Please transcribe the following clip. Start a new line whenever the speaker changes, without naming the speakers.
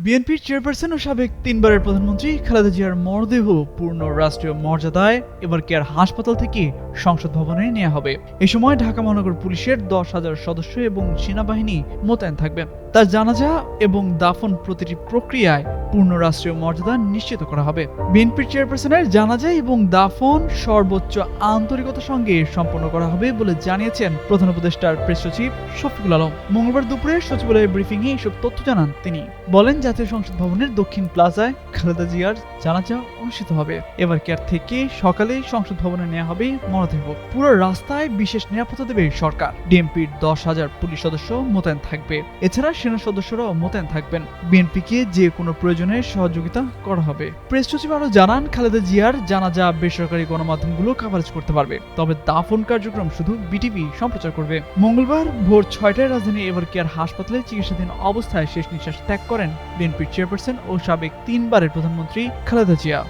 বিএনপির চেয়ারপারসন ও সাবেক তিনবারের প্রধানমন্ত্রী খালেদা জিয়ার মরদেহ পূর্ণ রাষ্ট্রীয় মর্যাদায় এবার কেয়ার হাসপাতাল থেকে সংসদ ভবনে নেওয়া হবে। এ সময় ঢাকা মহানগর পুলিশের 10,000 সদস্য এবং সেনাবাহিনী মোতায়েন থাকবেন। তার জানাজা এবং দাফন প্রতিটি প্রক্রিয়ায় পূর্ণ রাষ্ট্রীয় মর্যাদা নিশ্চিত করা হবে। বিএনপির চেয়ারপারসনের জানাজা এবং দাফন সর্বোচ্চ আন্তরিকতার সঙ্গে সম্পন্ন করা হবে বলে জানিয়েছেন প্রধান উপদেষ্টার প্রেস সচিব শফিকুল আলম। মঙ্গলবার দুপুরে সচিবালয়ের ব্রিফিংয়ে এসব তথ্য জানান তিনি। বলেন, জাতীয় সংসদ ভবনের দক্ষিণ প্লাজায় খালেদা জিয়ার জানাজা অনুষ্ঠিত হবে। এবার কেয়ার থেকে সকালে সংসদ ভবনে নেওয়া হবে মরদেহ। পুরো রাস্তায় বিশেষ নিরাপত্তা দেবে সরকার। ডিএমপির 10,000 পুলিশ সদস্য মোতায়েন থাকবে। এছাড়া সেনা সদস্যরাও মোতায়েন থাকবেন। বিএনপিকে যে কোনো প্রয়োজনে সহযোগিতা করা হবে। প্রেস সচিব আরও জানান, খালেদা জিয়ার জানাজা বেসরকারি গণমাধ্যমগুলো কভারেজ করতে পারবে, তবে দাফন কার্যক্রম শুধু বিটিভি সম্প্রচার করবে। মঙ্গলবার ভোর 6টায় রাজধানী এবার কেয়ার হাসপাতালে চিকিৎসাধীন অবস্থায় শেষ নিঃশ্বাস ত্যাগ করেন বিএনপির চেয়ারপারসন ও সাবেক তিনবারের প্রধানমন্ত্রী খালেদা জিয়া।